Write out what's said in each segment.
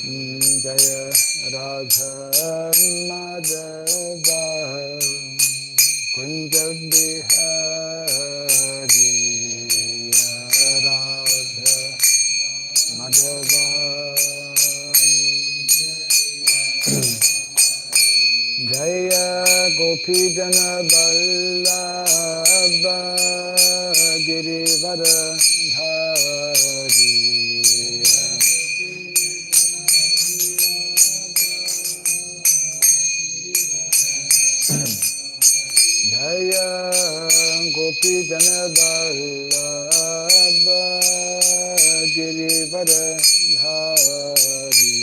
Jaya Radha Madhava Kunja Bihari Radha Madhava Jaya Gopi Jana Vallabha Girivara Dhari Jaya Gopi Jana Vallabha Girivara Dhari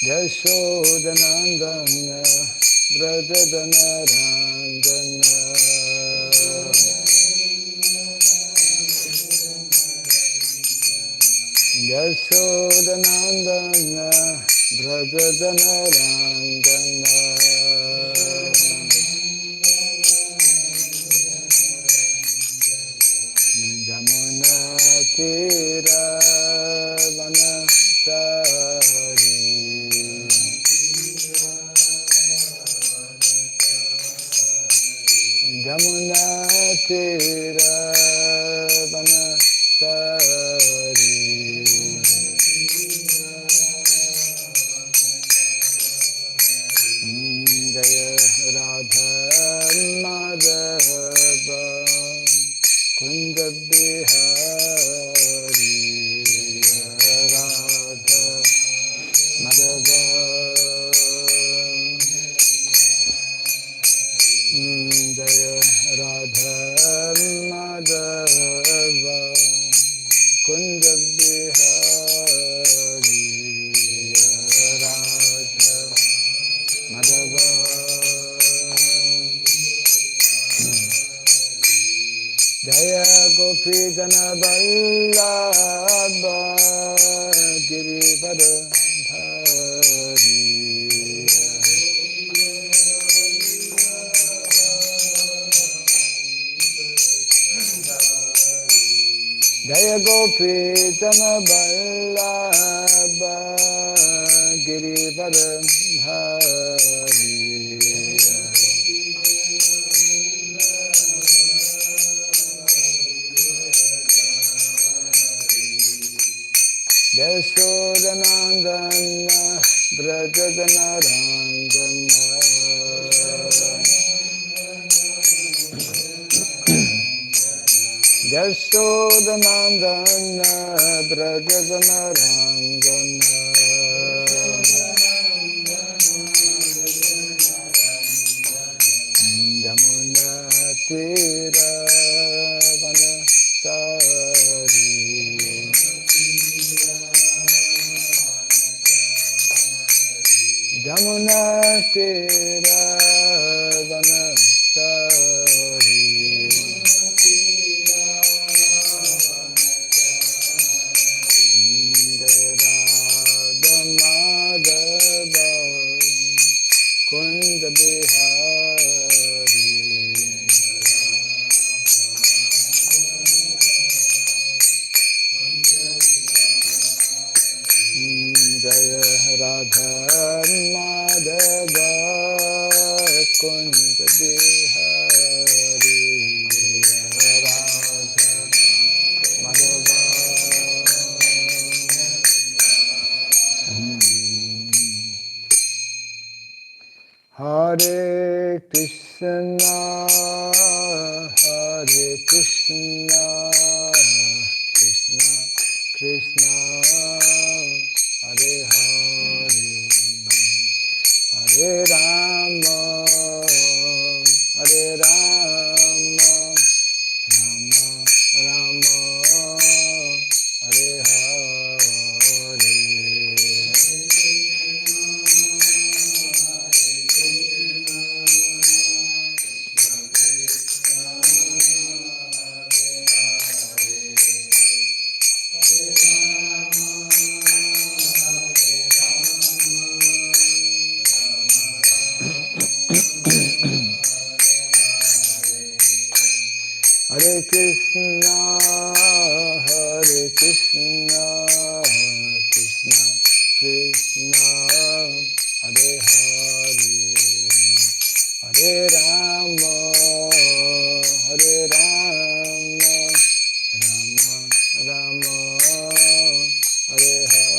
Yashodanandana Brajadanarandana Yashodanandana Brajadanarandana Jamuna Tira Vanasari Jamuna Tira Vanasari Jaya Radha Madhava Kunja Bihari Radha Madhava Jaya Radha Madhava Kunja Bihari Radha Madhava Jaya Gopi Jana Vallabha Girivara Dhari Jaya Gopi Jana Vallabha Girivara Dhari Yashodanandana Brajadanarandana Yashodanandana Brajadanarandana Jamuna Tira Vanasari Jamuna Tira Vanasari Radha Madhava Kunja Bihari Jaya Radha Madhava Kunja Bihari Radha Madhava Hare Krishna Hare Krishna Krishna Krishna Hare Hare Hare Rama Hare Rama Rama Rama Hare Hare Krishna, Hare Krishna, Krishna Krishna, Hare Hare, Hare Rama, Hare Rama, Rama Rama, Hare Hare.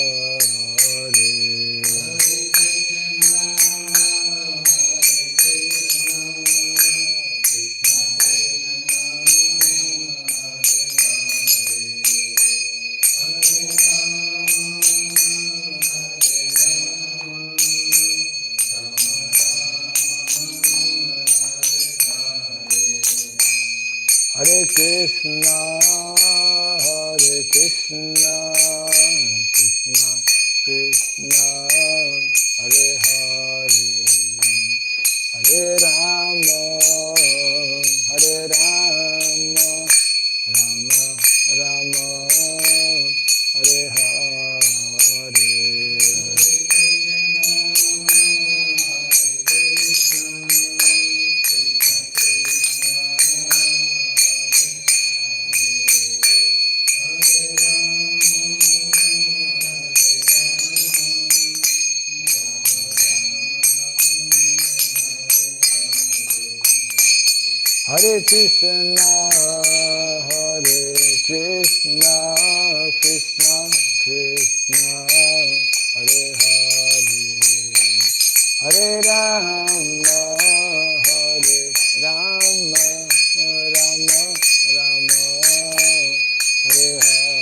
Hare Krishna, Hare Krishna, Krishna Krishna, Hare Hare, Hare Rama, Hare Rama, Rama Rama, Hare Hare. Hare Krishna, Hare Krishna, Krishna Krishna, Hare Hare, Hare Rama, Hare Rama, Rama Rama, Hare Hare.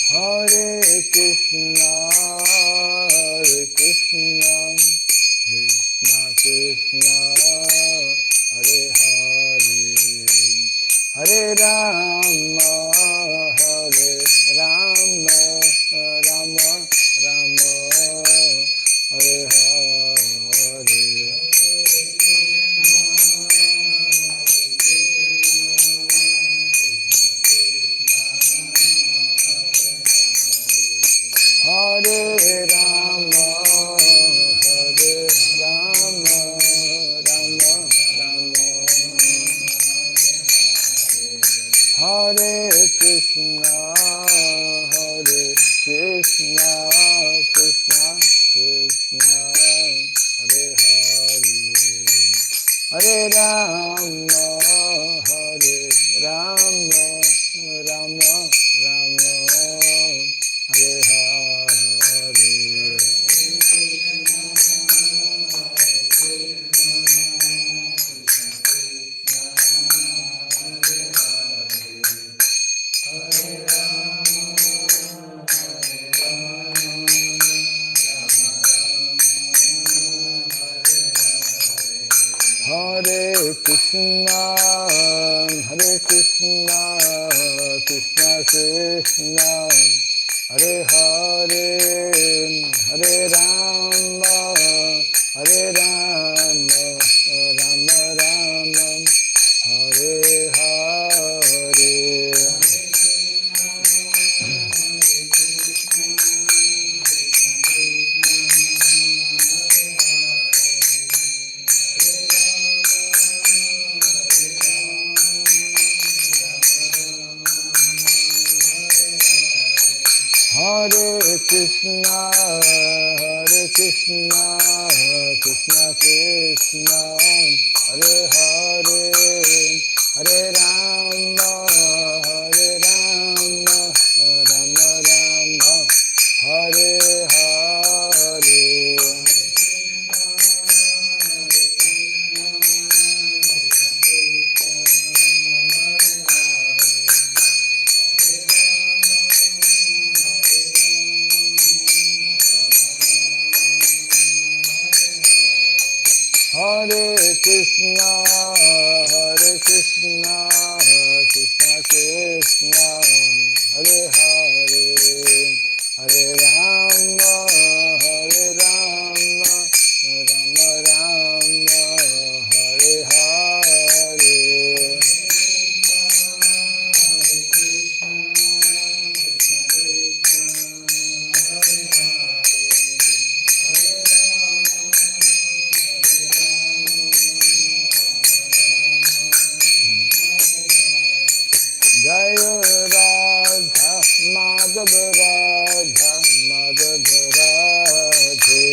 Hare Krishna, Hare Krishna, Krishna Krishna, Hare Hare, Hare Rama, Hare Rama, Rama Rama, Hare Hare. Hare Rama, Hare Rama, Rama Rama, Hare Krishna, Hare Krishna, Krishna Krishna, Hare Hare, Hare Rama, Hare Rama, Rama Rama, Hare Hare. Hare Krishna, Hare Krishna, Krishna Krishna, Hare Hare, Hare Rama, Hare Rama, Rama Rama, Hare Hare. Hare Krishna, Hare Krishna, Krishna Krishna, Hare Hare, Hare Rama, Hare Rama, Rama Rama, Hare Hare. Hare Krishna, Hare Krishna, Krishna Krishna, Hare Hare, Hare Rama, Hare Rama, Radha, Madhava Radhe.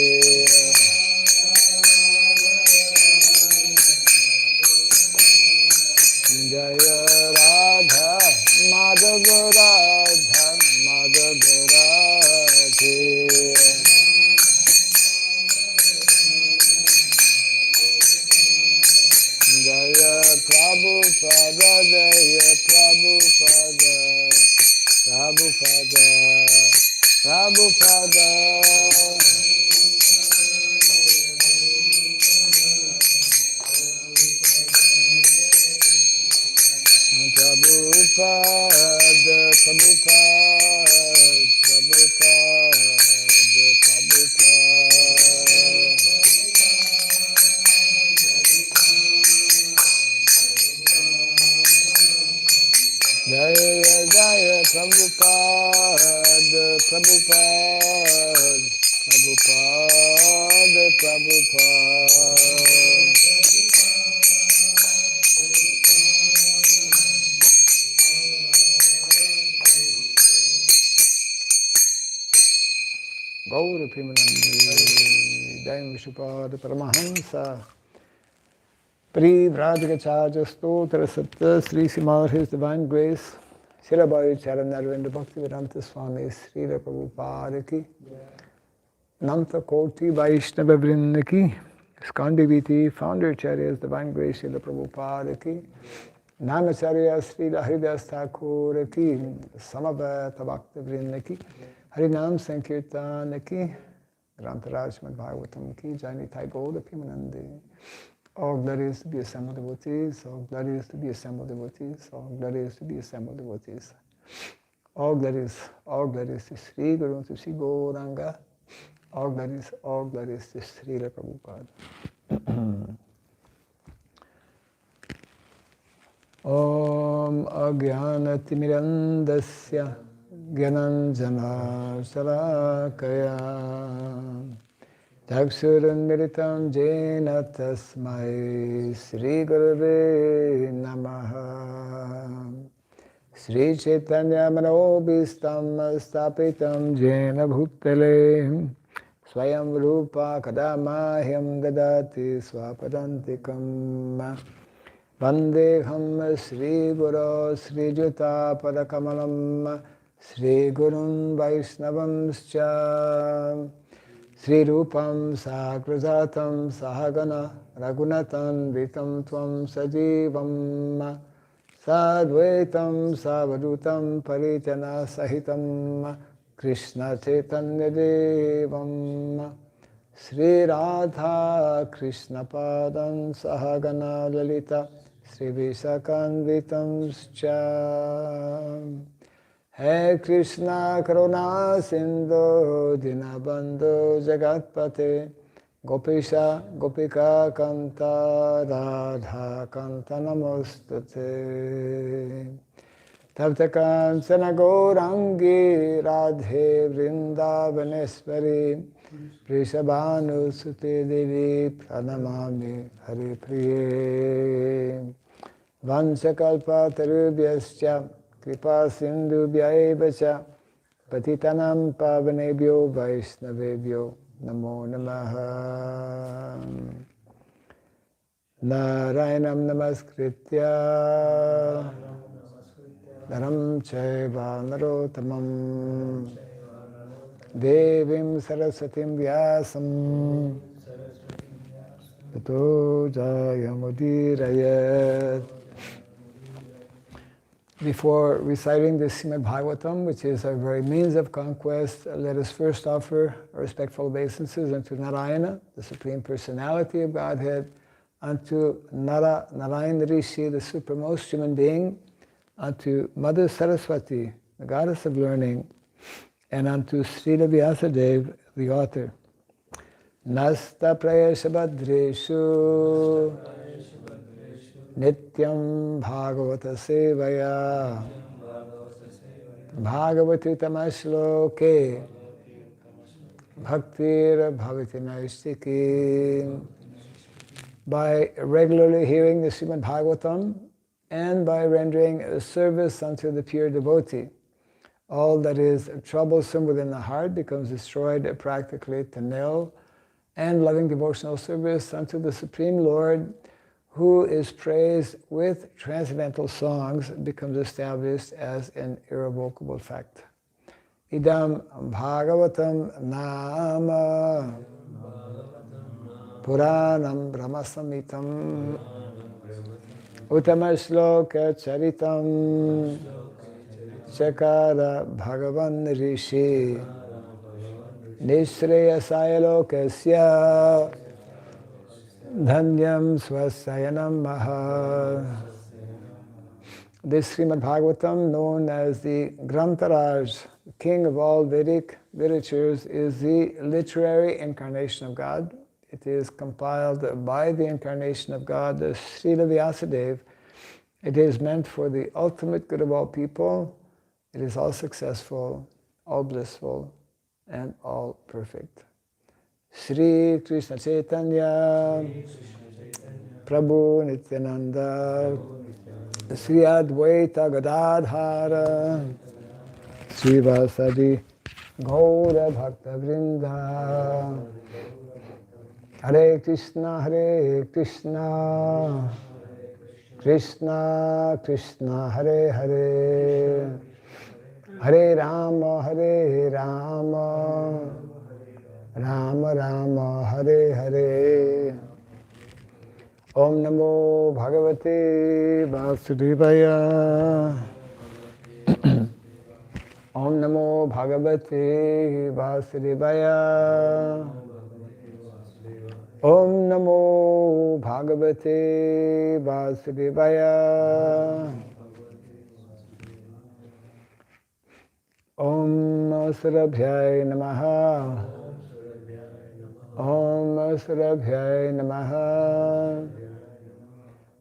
Jaya Radha, Madhava Radha, Madhava Radhe. Jaya Prabhupada, Jaya Prabhupada, Prabhupada, Prabhupada. Prabhupada, Prabhupada, Prabhupada, Prabhupada. Jaya Jaya Prabhupada, Prabhupada, Prabhupada, Prabhupada. Gaura Premanandi, Jaya Vishnupada Paramahamsa, Pri Vrajagacharya Stotra Satta Sri Simar His Divine Grace, Sirabai Charan Narendra Bhaktivedanta Swami Srila Prabhupada Ki, Nanta Koti Vaishnava Vrinda Ki, Skandiviti Founder Acharyas Divine Grace Srila Prabhupada Ki, Namacharya Srila Haridas Thakur Ki, Samaveta Bhakta Vrinda Ki, Harinam Sankirtan Ki, Grantaraj Srimad Bhagavatam Ki, Jai Nitai Gaura Premanandi. All glories to be assembled devotees, all glories to be assembled devotees, all glories to be assembled devotees. All glories to Sri Guru, to Sri Gauranga, all glories to Srila Prabhupada. Om Agyanatimirandasya Gyananjana Salakaya Chakshurunmilitam Jena Tasmai Sri Gurave Namaha Sri Chaitanya Manobhistam Stapitam Jena Bhutale Swayam Rupa Kadamahyam Dadati Swapadantikam Vandeham Sri Guru Sri Juta Padakamalam Sri Gurun Vaishnavamscha Sri Rupam Sakrajatam Sahagana Raghunatan Vitam Tvam Sajivam Sadvaitam Savadutam Paritana Sahitam Krishna Chaitanya Devam Sri Radha Krishna Padam Sahagana Lalita Sri Visakanvitam Scha He Krishna Karuna Sindhu Dinabandhu Jagatpate Gopisha Gopika Kanta Radha Kanta Namostate Tapta Kancana Gaurangi Radhe Vrindavaneshwari Prishabhanu Sute Devi Pranamami Hari Priye Vansakalpa Tarubhyascha Kripa Sindhu Bhyaevacha Patitanam Pavanebhyo Vaishnavebhyo Namo Namaha Narayanam Namaskritya Naram Chaiva Narotamam Devim Saraswatim Vyasam Tato Jayamudirayat. Before reciting the Srimad Bhagavatam, which is our very means of conquest, let us first offer our respectful obeisances unto Narayana, the Supreme Personality of Godhead, unto Narayana Rishi, the supremmost human being, unto Mother Saraswati, the goddess of learning, and unto Srila Vyasadeva, the author. Nasta Prayesha Badreshu Nityam Bhagavata Sevaya Bhagavati Tamashloke Bhaktir Bhavati Naistiki. By regularly hearing the Srimad Bhagavatam and by rendering a service unto the pure devotee, All that is troublesome within the heart becomes destroyed practically to nil, and loving devotional service unto the Supreme Lord, who is praised with transcendental songs, becomes established as an irrevocable fact. Idam Bhagavatam Nama Puranam Brahmasamitam Uttama Shloka Charitam Chakara Bhagavan Rishi Nishreyasaya Lokasya Dhanyam Swasayanam Maha. This Srimad Bhagavatam, known as the Grantaraj, king of all Vedic literatures, is the literary incarnation of God. It is compiled by the incarnation of God, the Srila Vyasadeva. It is meant for the ultimate good of all people. It is all successful, all blissful, and all perfect. Sri Krishna Chaitanya, Prabhu Nityananda, Sri Advaita Gadadhara, Srivasadi Gaura Bhakta Vrinda, Hare Krishna, Krishna Krishna, Hare Hare, Hare Rama, Rama Rama, Hare Hare. Om Namo Bhagavate Vasudevaya. Om Namo Bhagavate Vasudevaya. Om Namo Bhagavate Vasudevaya. Om Surabhyay Namaha. Om Surabhyay Namaha.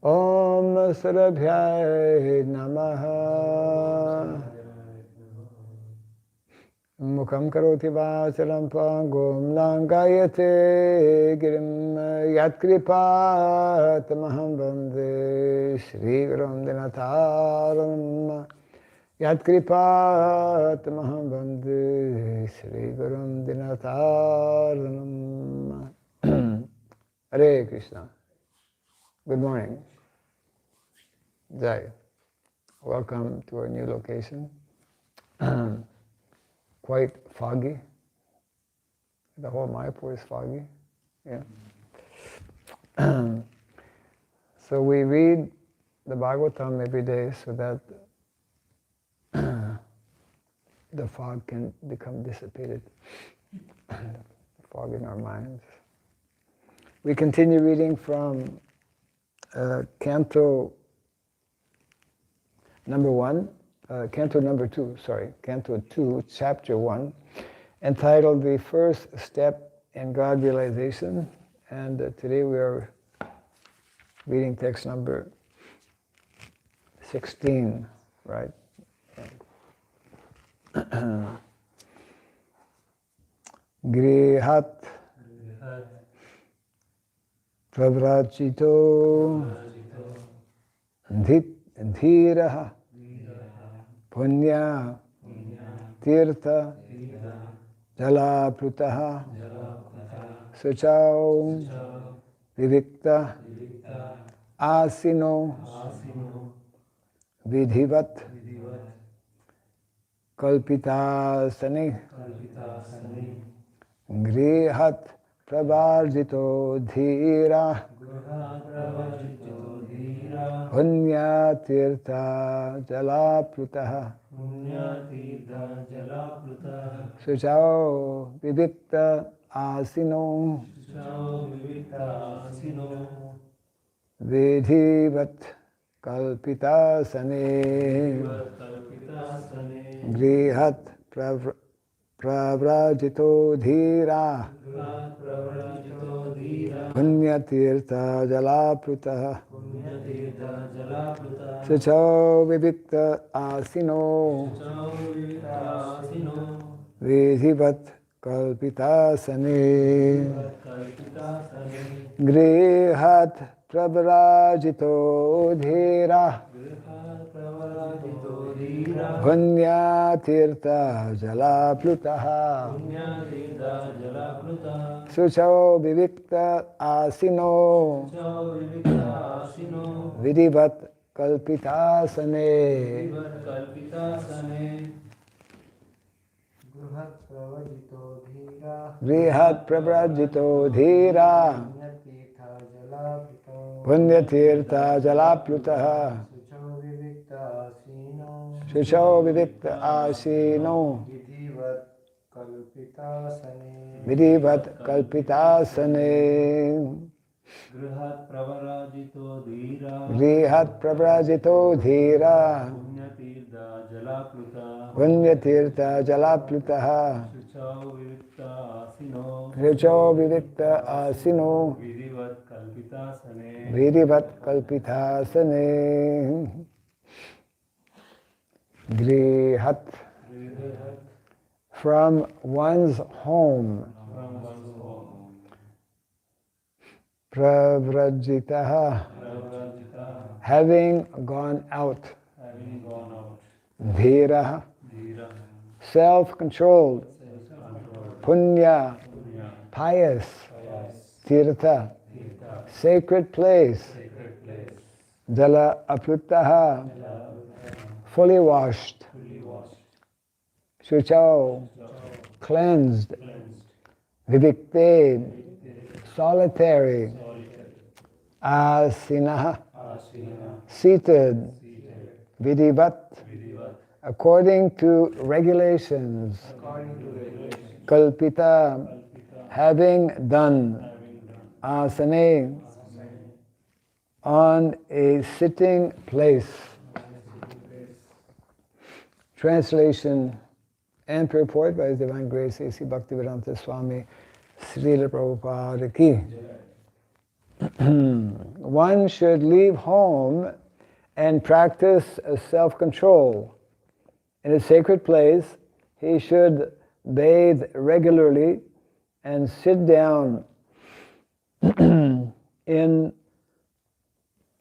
Om Surabhyay Namaha. Mukham karoti vacharam pangum langayate girim yatkripat maham vande Shri Gurum Dinataram yatkripat maham vande Shri Gurum Dinataram. Hare Krishna. Good morning. Jai. Welcome to our new location. Quite foggy. The whole Mayapur is foggy. Yeah. So we read the Bhagavatam every day so that the fog can become dissipated. The fog in our minds. We continue reading from Canto number 2, Chapter 1, entitled The First Step in God Realization. And today we are reading text number 16, right? Grihat Pravrachito Dhiraha Punya Tirtha Jalaprutaha Suchau Vivikta Asino Vidhivat Kalpitasani Grihat Pravarjito Dhira Punya Tirtha Jalaprutaha Suchao Vidikta Asino Vidhivat Kalpitasane Grihat Pravrajito Dhira Punyatirtha Jalaprutaha Suchao Vivikta Asino Vidhivat Kalpitasane Grihat pravrajito dhira Punya tirtha jala plutaha Suchao vivikta asino Vidivat kalpitasane Vrihat pravrajito dhira Punya tirtha jala plutaha Shuchao vivikta asino Vidivat kalpitasane Grihat pravrajito dhira Punyatirtha jalaplutaha Shuchao vivikta asino Vidivat kalpitasane Grihat from one's home Pravrajitaha having gone out Dhira self-controlled Punya pious Tirtha sacred place Jala aplutaha fully washed Shuchao cleansed Vivikte solitary Asinaha seated Vidivat according to regulations Kalpita having done Asane on a sitting place. Translation and purport by His Divine Grace A.C. Bhaktivedanta Swami Srila Prabhupada Ki. One should leave home and practice self-control. In a sacred place, he should bathe regularly and sit down in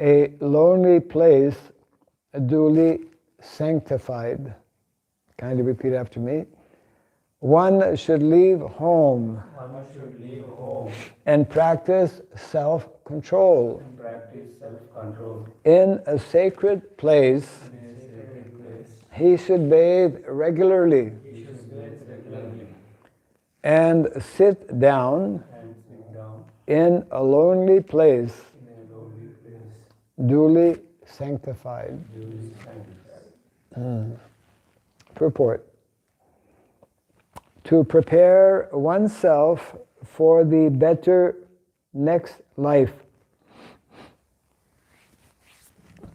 a lonely place, duly sanctified. Kindly repeat after me. One should leave home and practice self-control. In a sacred place, he should bathe regularly and sit down in a lonely place, duly sanctified. Purport. To prepare oneself for the better next life,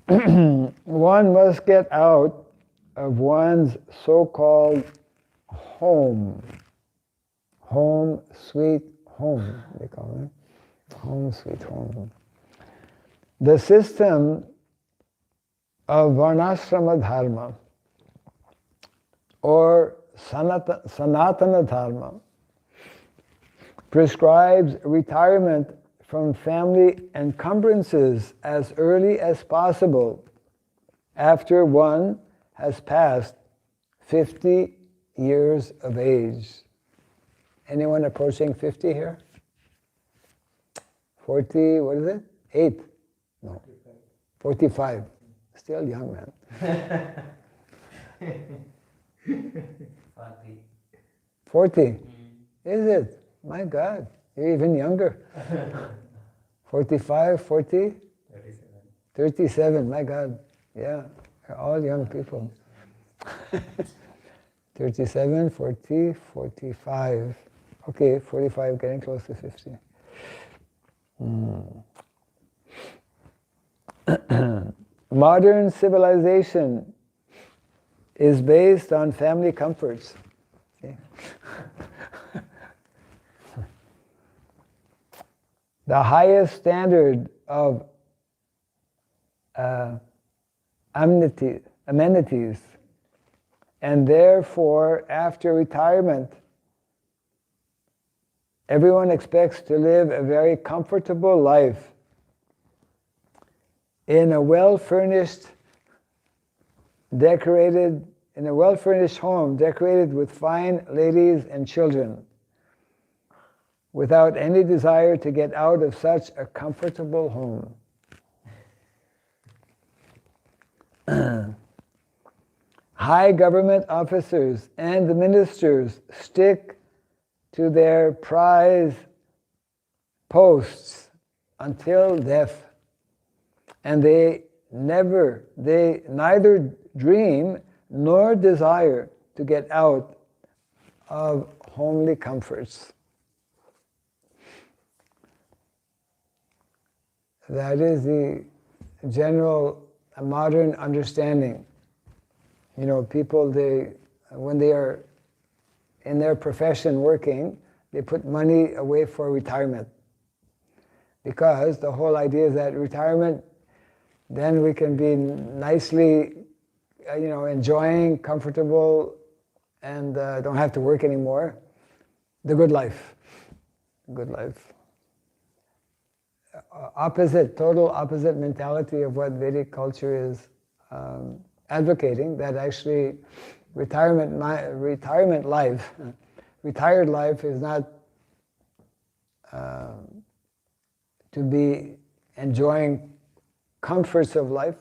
one must get out of one's so-called home. Home, sweet home, they call it. Home, sweet home. The system of Varnashrama Dharma or Sanatana Dharma prescribes retirement from family encumbrances as early as possible after one has passed 50 years of age. Anyone approaching 50 here? 40, what is it? 8? No. 45. Still young, man. 40? Is it? My God, you're even younger. 45, 40? 37, my God. Yeah, they're all young people. 37, 40, 45. Okay, 45, getting close to 50. Modern civilization is based on family comforts. Okay. The highest standard of amenities, and therefore, after retirement, everyone expects to live a very comfortable life in a well-furnished home decorated with fine ladies and children, without any desire to get out of such a comfortable home. High government officers and the ministers stick to their prize posts until death, and they neither dream nor desire to get out of homely comforts. That is the general modern understanding. You know, people, when they are in their profession working, they put money away for retirement. Because the whole idea is that retirement, then we can be nicely, enjoying, comfortable, and don't have to work anymore. The good life. Good life. Total opposite mentality of what Vedic culture is advocating, that actually retired life is not to be enjoying comforts of life.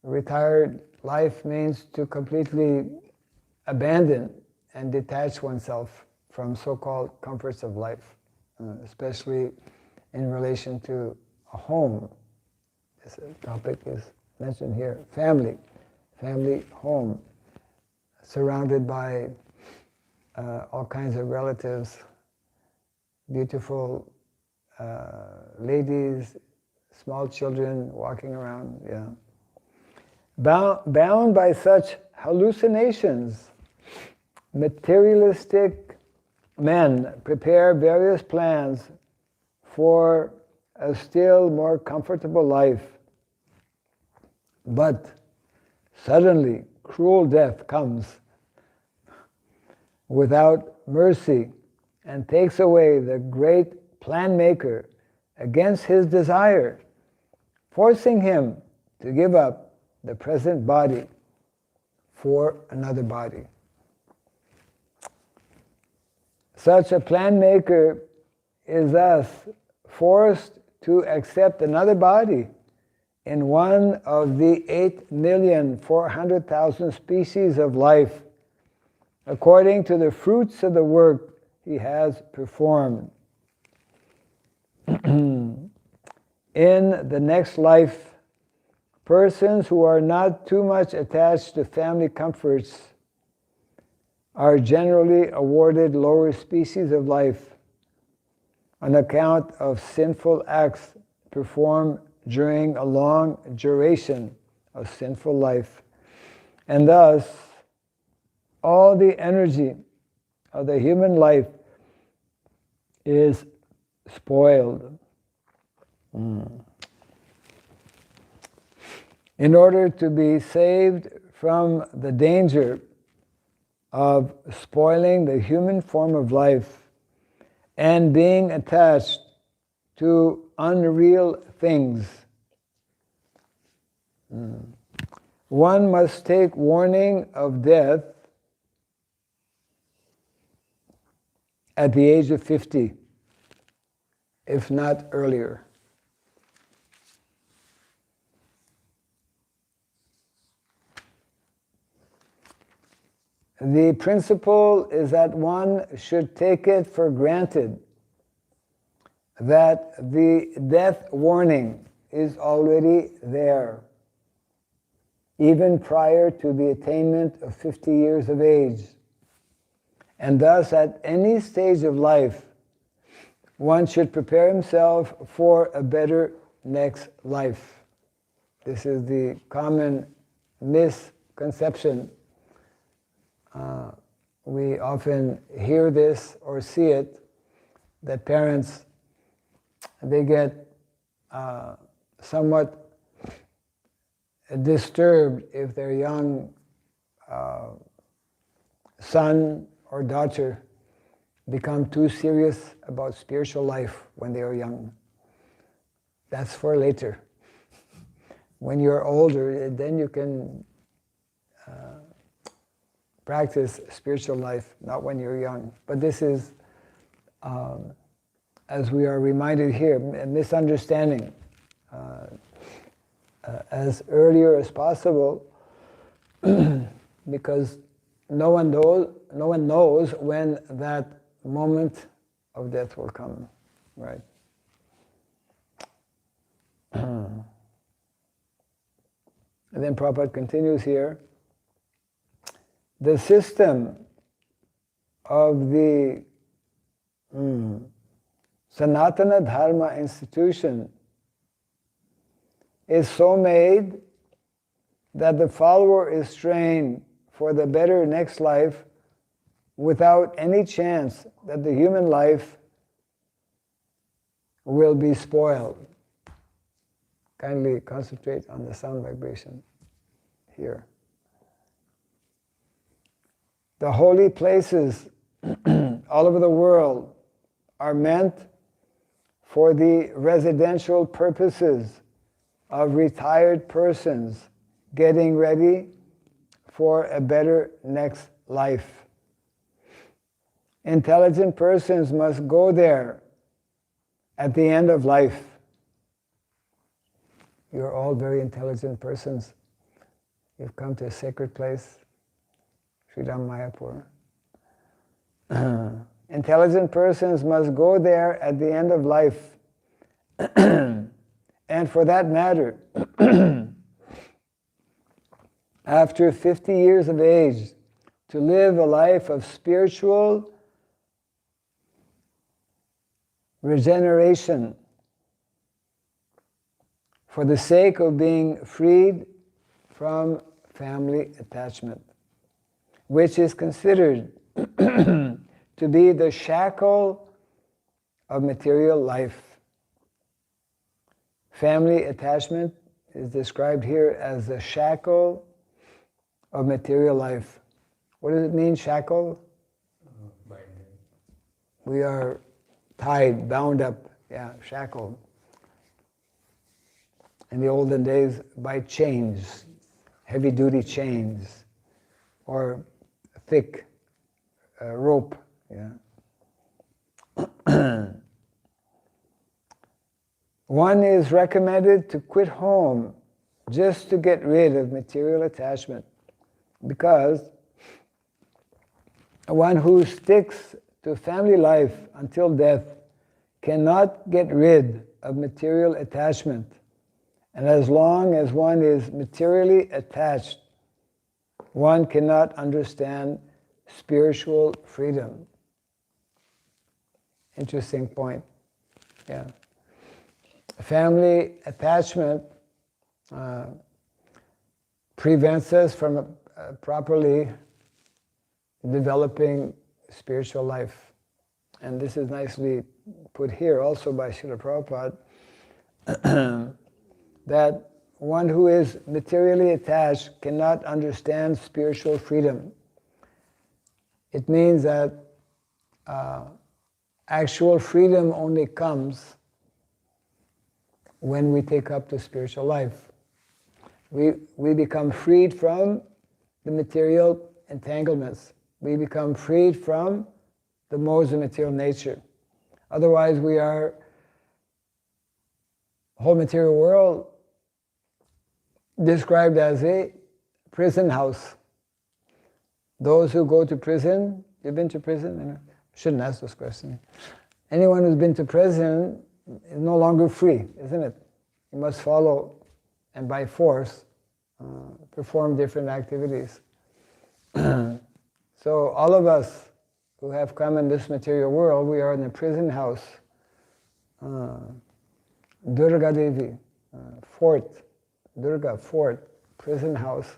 Retired life means to completely abandon and detach oneself from so-called comforts of life, especially in relation to a home. This topic is mentioned here. Family, home, surrounded by all kinds of relatives, beautiful ladies, small children walking around, yeah. Bound by such hallucinations, materialistic men prepare various plans for a still more comfortable life. But suddenly, cruel death comes without mercy and takes away the great plan maker against his desire, forcing him to give up the present body for another body. Such a plan maker is thus forced to accept another body in one of the 8,400,000 species of life, according to the fruits of the work he has performed. In the next life, persons who are not too much attached to family comforts are generally awarded lower species of life on account of sinful acts performed during a long duration of sinful life. And thus, all the energy of the human life is spoiled. In order to be saved from the danger of spoiling the human form of life and being attached to unreal things, one must take warning of death at the age of 50, if not earlier. The principle is that one should take it for granted that the death warning is already there, even prior to the attainment of 50 years of age. And thus, at any stage of life, one should prepare himself for a better next life. This is the common misconception. We often hear this or see it, that parents, they get somewhat disturbed if their young son or daughter become too serious about spiritual life when they are young. That's for later. When you're older, then you can practice spiritual life, not when you're young. But this is, as we are reminded here, a misunderstanding. As earlier as possible, because no one knows when that moment of death will come, right? And then Prabhupada continues here. The system of the Sanatana Dharma institution is so made that the follower is trained for the better next life without any chance that the human life will be spoiled. Kindly concentrate on the sound vibration here. The holy places all over the world are meant for the residential purposes of retired persons getting ready for a better next life. Intelligent persons must go there at the end of life. You're all very intelligent persons. You've come to a sacred place, Sridham Mayapur. Intelligent persons must go there at the end of life. And for that matter, after 50 years of age, to live a life of spiritual regeneration for the sake of being freed from family attachment, which is considered to be the shackle of material life. Family attachment is described here as the shackle of material life. What does it mean, shackle? We are tied, bound up, shackled. In the olden days, by chains, heavy-duty chains, or thick rope. One is recommended to quit home just to get rid of material attachment, because one who sticks to family life until death cannot get rid of material attachment. And as long as one is materially attached, one cannot understand spiritual freedom. Interesting point. Yeah. Family attachment prevents us from properly developing spiritual life. And this is nicely put here also by Srila Prabhupada, that one who is materially attached cannot understand spiritual freedom. It means that actual freedom only comes when we take up the spiritual life. We become freed from the material entanglements. We become freed from the modes of material nature. Otherwise, we are, the whole material world described as a prison house. Those who go to prison, you've been to prison? I shouldn't ask this question. Anyone who's been to prison is no longer free, isn't it? You must follow, and by force, perform different activities. So all of us who have come in this material world, we are in a prison house. Durga Devi, fort, Durga, fort, prison house.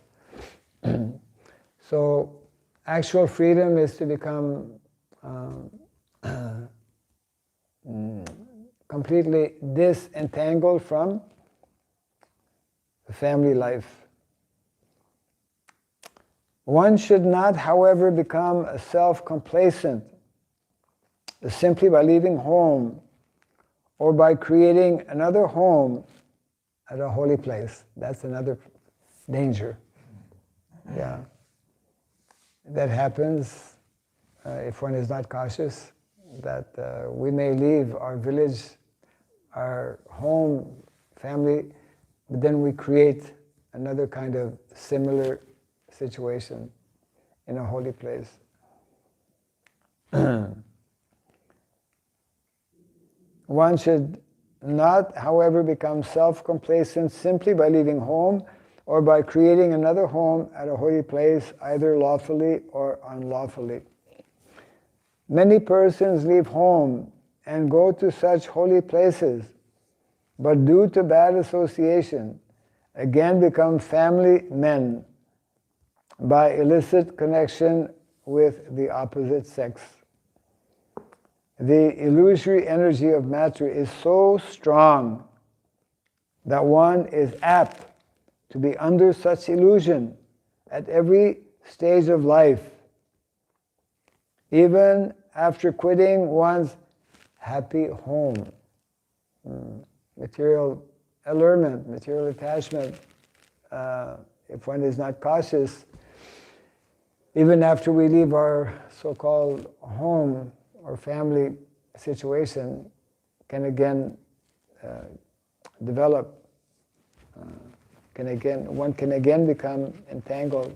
So actual freedom is to become completely disentangled from the family life. One should not, however, become self-complacent simply by leaving home or by creating another home at a holy place. That's another danger. Yeah. That happens if one is not cautious, that we may leave our village, our home, family, but then we create another kind of similar situation in a holy place. One should not, however, become self-complacent simply by leaving home or by creating another home at a holy place, either lawfully or unlawfully. Many persons leave home and go to such holy places, but due to bad association, again become family men by illicit connection with the opposite sex. The illusory energy of matter is so strong that one is apt to be under such illusion at every stage of life, even after quitting one's happy home. Material allurement, material attachment, if one is not cautious, even after we leave our so-called home or family situation, can again develop, one can again become entangled.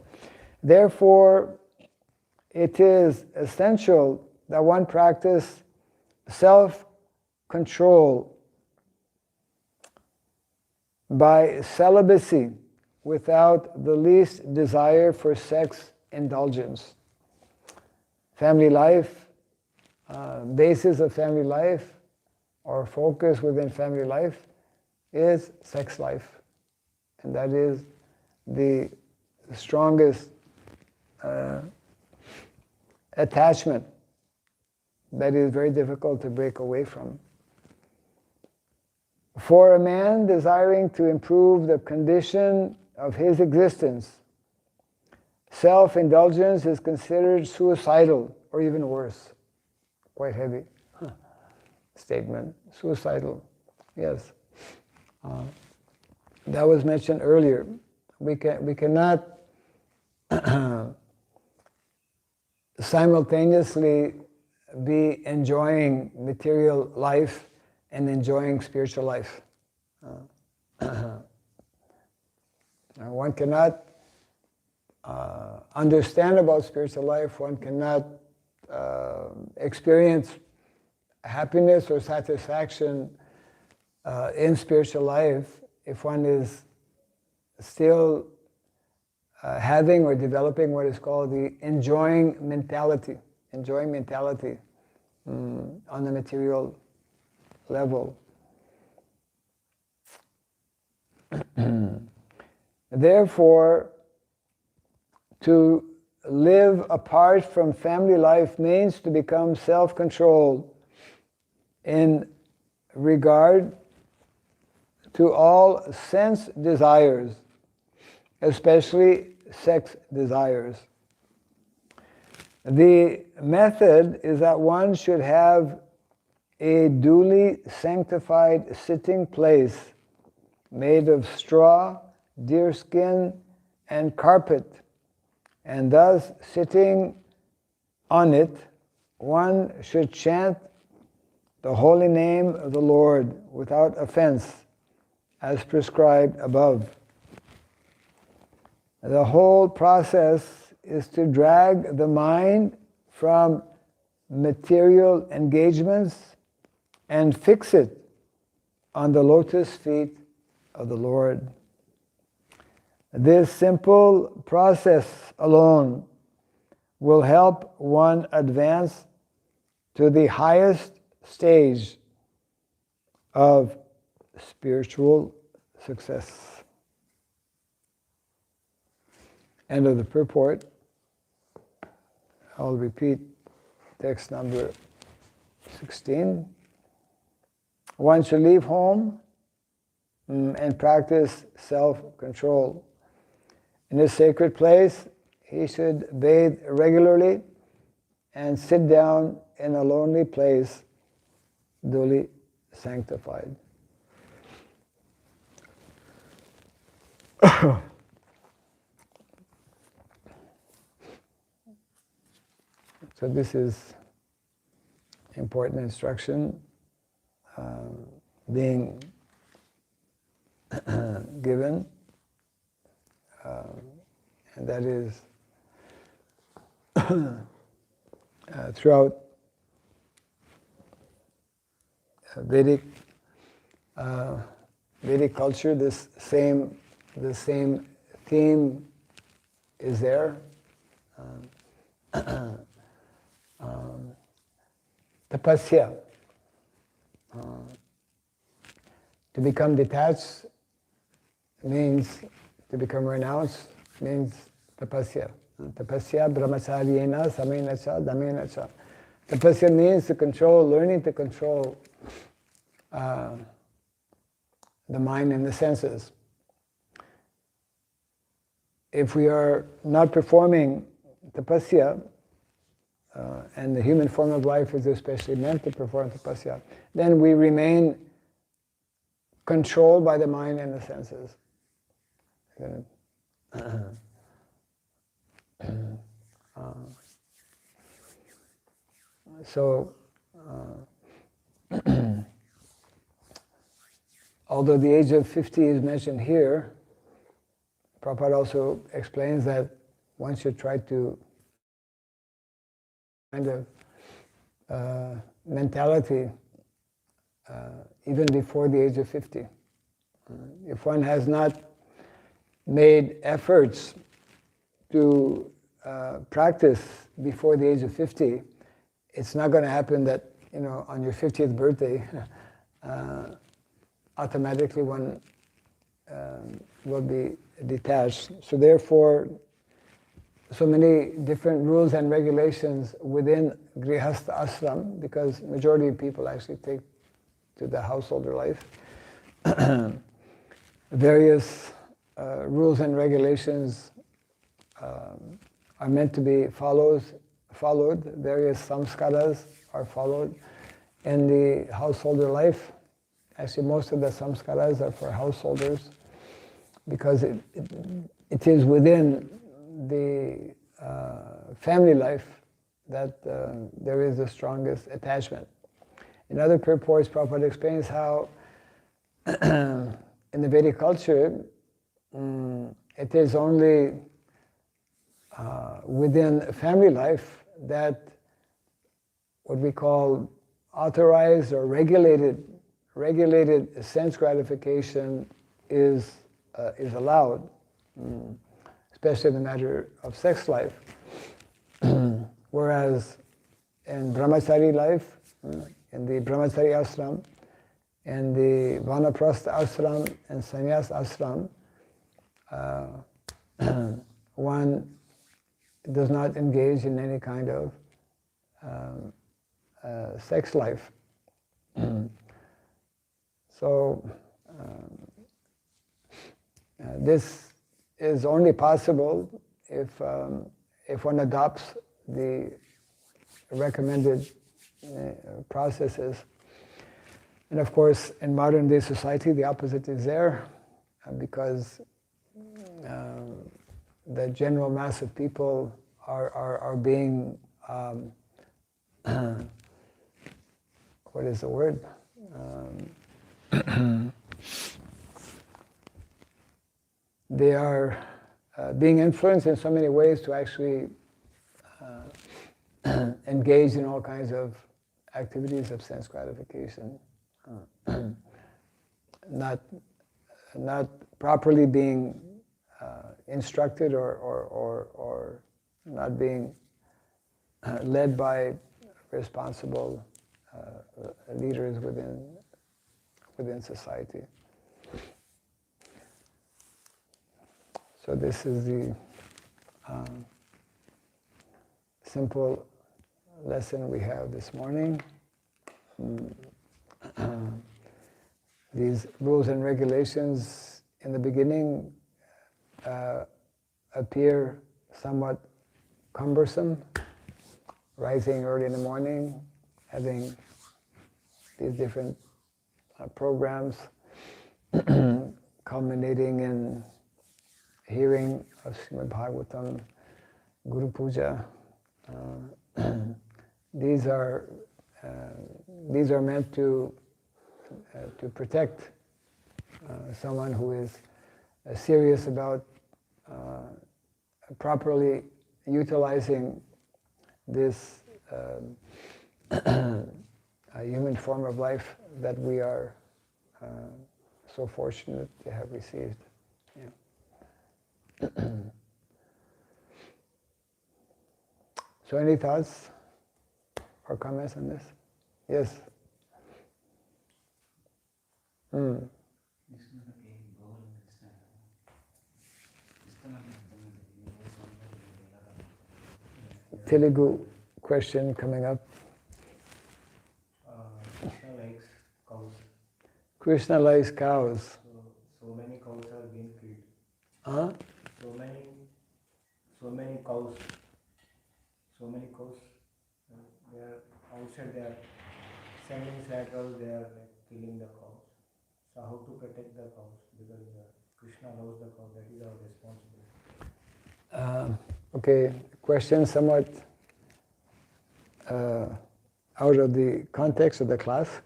Therefore, it is essential that one practice self-control by celibacy without the least desire for sex indulgence. Family life, basis of family life, or focus within family life, is sex life. And that is the strongest attachment that is very difficult to break away from. For a man desiring to improve the condition of his existence, self-indulgence is considered suicidal, or even worse. Quite heavy statement. Suicidal. Yes. That was mentioned earlier. We cannot simultaneously be enjoying material life and enjoying spiritual life. One cannot understand about spiritual life, one cannot experience happiness or satisfaction in spiritual life if one is still having or developing what is called the enjoying mentality on the material level. Therefore, to live apart from family life means to become self-controlled in regard to all sense desires, especially sex desires. The method is that one should have a duly sanctified sitting place made of straw, deerskin, and carpet, and thus sitting on it, one should chant the holy name of the Lord without offense, as prescribed above. The whole process is to drag the mind from material engagements and fix it on the lotus feet of the Lord. This simple process alone will help one advance to the highest stage of spiritual success. End of the purport. I'll repeat text number 16. One should leave home and practice self-control. In a sacred place, he should bathe regularly and sit down in a lonely place, duly sanctified. So this is important instruction being given, and that is throughout Vedic culture. The same theme is there. Tapasya. To become detached means to become renounced, means tapasya. Tapasya brahmacharyena samena cha damena cha. Tapasya means to control, learning to control the mind and the senses. If we are not performing tapasya, and the human form of life is especially meant to perform tapasya, then we remain controlled by the mind and the senses. So, although the age of 50 is mentioned here, Prabhupada also explains that one should try to kind of mentality even before the age of 50. If one has not made efforts to practice before the age of 50, it's not going to happen that, on your 50th birthday, automatically one will be detached. So therefore, so many different rules and regulations within Grihastha Ashram, because majority of people actually take to the householder life. Various rules and regulations are meant to be followed. Various samskaras are followed in the householder life. Actually, most of the samskaras are for householders because it is within the family life that there is the strongest attachment. In other purports, Prabhupada explains how in the Vedic culture, it is only within family life that what we call authorized or regulated sense gratification is allowed, especially in the matter of sex life. Whereas in brahmachari life, in the brahmachari ashram, in the vanaprastha ashram and sannyas ashram, one does not engage in any kind of sex life. So this is only possible if one adopts the recommended processes. And of course, in modern day society, the opposite is there, because the general mass of people are being what is the word? They are being influenced in so many ways to actually engage in all kinds of activities of sense gratification, not properly being instructed or not being led by responsible leaders within society. So this is the simple lesson we have this morning. These rules and regulations in the beginning appear somewhat cumbersome. Rising early in the morning, having these different programs culminating in hearing of Srimad Bhagavatam, Guru Puja. These are meant to protect someone who is serious about properly utilizing this human form of life that we are so fortunate to have received. Yeah. So any thoughts or comments on this? Yes? Telugu question coming up. Krishna likes cows. Krishna likes cows. So many cows are being killed. Huh? So many cows. They are outside. They are sending laterals. They are like killing the cows. So how to protect the cows? Because Krishna loves the cow. That is our responsibility. Okay, question somewhat out of the context of the class.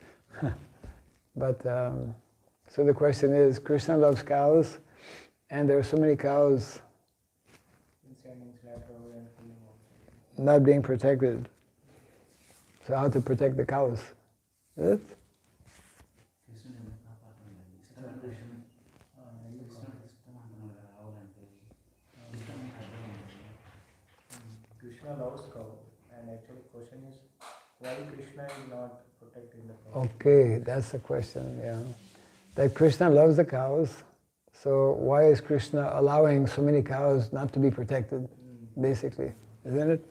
But so the question is, Krishna loves cows, and there are so many cows not being protected. So how to protect the cows? Is it? Krishna loves cow, and actually question is why Krishna is not protecting the cow. Okay, that's the question, yeah. That Krishna loves the cows, so why is Krishna allowing so many cows not to be protected, basically, isn't it?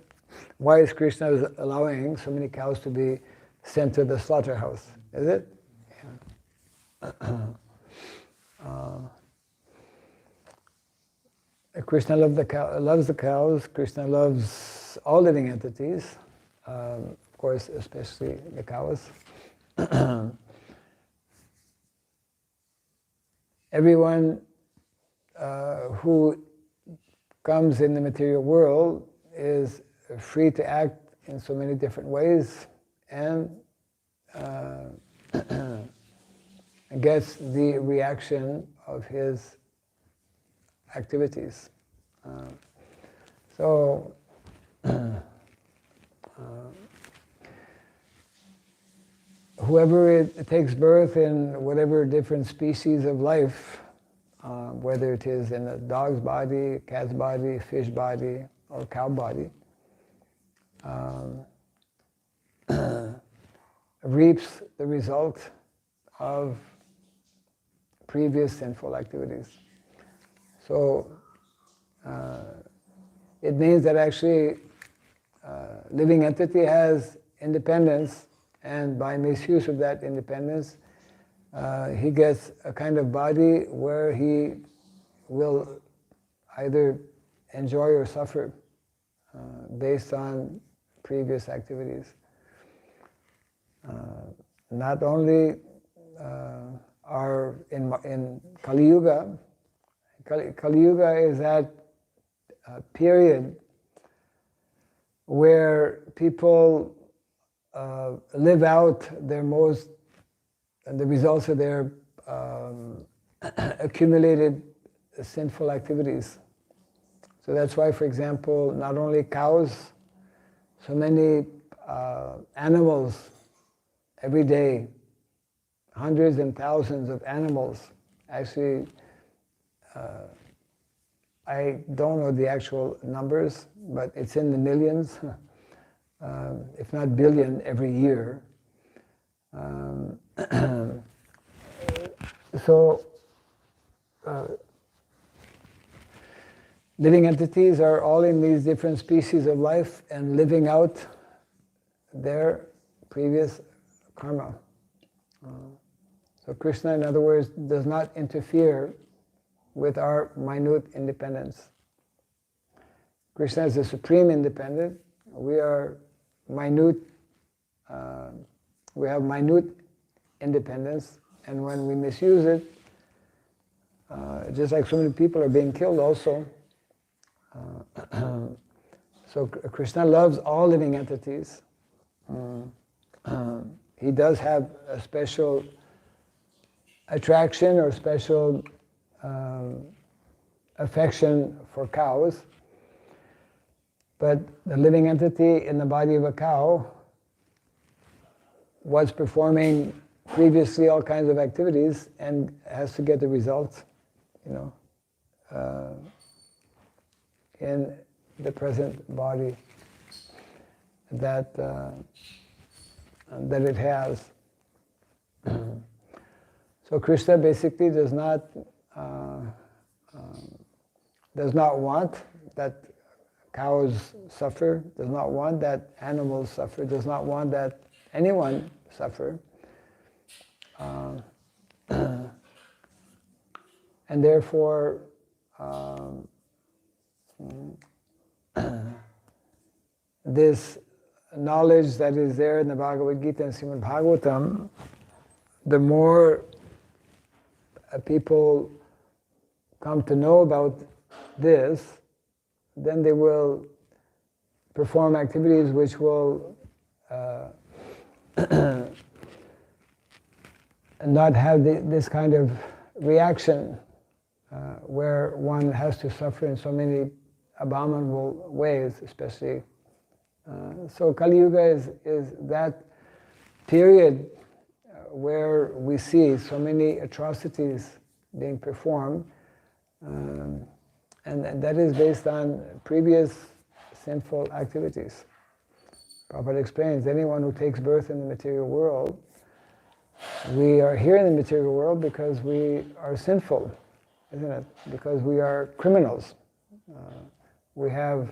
Why is Krishna allowing so many cows to be sent to the slaughterhouse, is it? Yeah. Krishna loves the cows, Krishna loves all living entities, of course, especially the cows. Everyone who comes in the material world is free to act in so many different ways and gets the reaction of his activities. So whoever it takes birth in whatever different species of life, whether it is in a dog's body, cat's body, fish body, or cow body, reaps the result of previous sinful activities. So it means that actually living entity has independence, and by misuse of that independence, he gets a kind of body where he will either enjoy or suffer based on previous activities. Not only are in Kali Yuga, Kali Yuga is that period where people live out the results of their accumulated sinful activities. So that's why, for example, not only cows, so many animals every day, hundreds and thousands of animals. Actually, I don't know the actual numbers, but it's in the millions, if not billion, every year. So living entities are all in these different species of life and living out their previous karma. So Krishna, in other words, does not interfere with our minute independence. Krishna is the supreme independent. We are minute. We have minute independence, and when we misuse it, just like so many people are being killed also. So Krishna loves all living entities. He does have a special attraction or special affection for cows, but the living entity in the body of a cow was performing previously all kinds of activities and has to get the results, in the present body that it has. So Krishna basically does not want that cows suffer, does not want that animals suffer, does not want that anyone suffer. And therefore, this knowledge that is there in the Bhagavad Gita and Srimad Bhagavatam, the more people come to know about this, then they will perform activities which will not have this kind of reaction where one has to suffer in so many abominable ways, especially. So Kali Yuga is that period where we see so many atrocities being performed, and that is based on previous sinful activities. Prabhupada explains, anyone who takes birth in the material world, we are here in the material world because we are sinful, isn't it? Because we are criminals. We have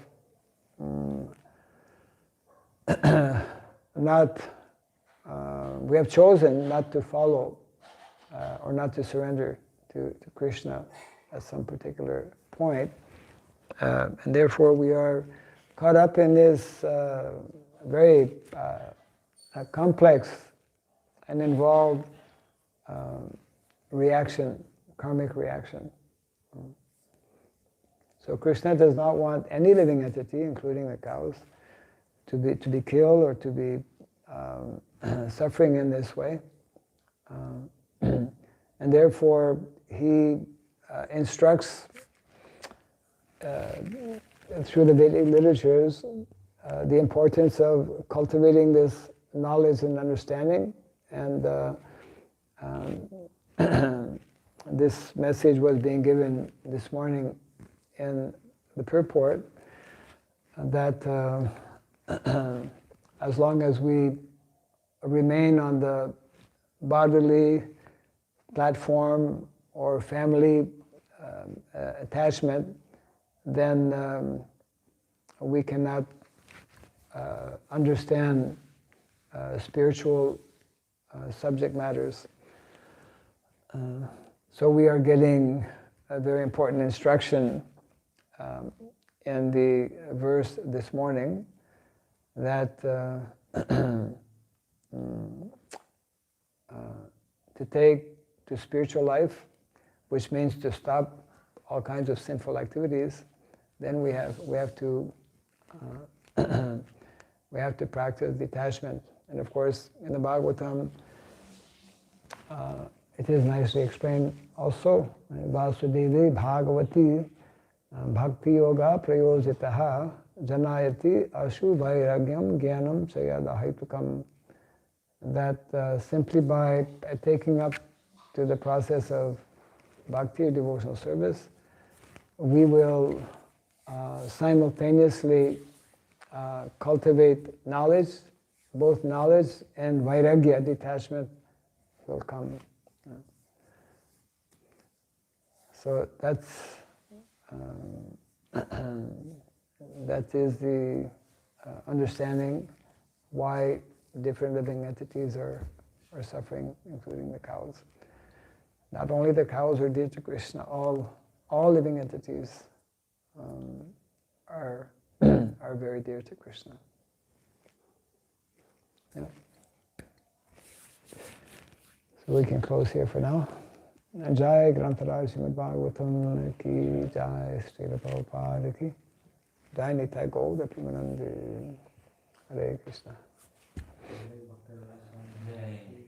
we have chosen not to follow or not to surrender to Krishna at some particular point, and therefore we are caught up in this very complex and involved reaction, karmic reaction. So Krishna does not want any living entity, including the cows, to be killed or to be suffering in this way. And therefore he instructs through the Vedic literatures the importance of cultivating this knowledge and understanding. And this message was being given this morning in the purport, that as long as we remain on the bodily platform or family attachment, then we cannot understand spiritual subject matters. So we are getting a very important instruction in the verse this morning that to take to spiritual life, which means to stop all kinds of sinful activities, then we have to we have to practice detachment. And of course, in the Bhagavatam, it is nicely explained also. Vasudevi Bhagavati Bhakti Yoga Prayojitaha Janayati Ashu Vairagyam Jnanam Sayadahaitukam. That simply by taking up to the process of bhakti or devotional service, we will simultaneously cultivate knowledge, both knowledge and vairagya, detachment, will come. So that's that is the understanding why different living entities are suffering, including the cows. Not only the cows are dear to Krishna, all living entities are very dear to Krishna. Yeah. So we can close here for now. Jai Grantaraj Srimad Bhagavatam ki Jai, Srila Prabhupada ki Jai, Nitai Gauda Premanandi. Hare Krishna. Jai Bhakta Rasa Swami ki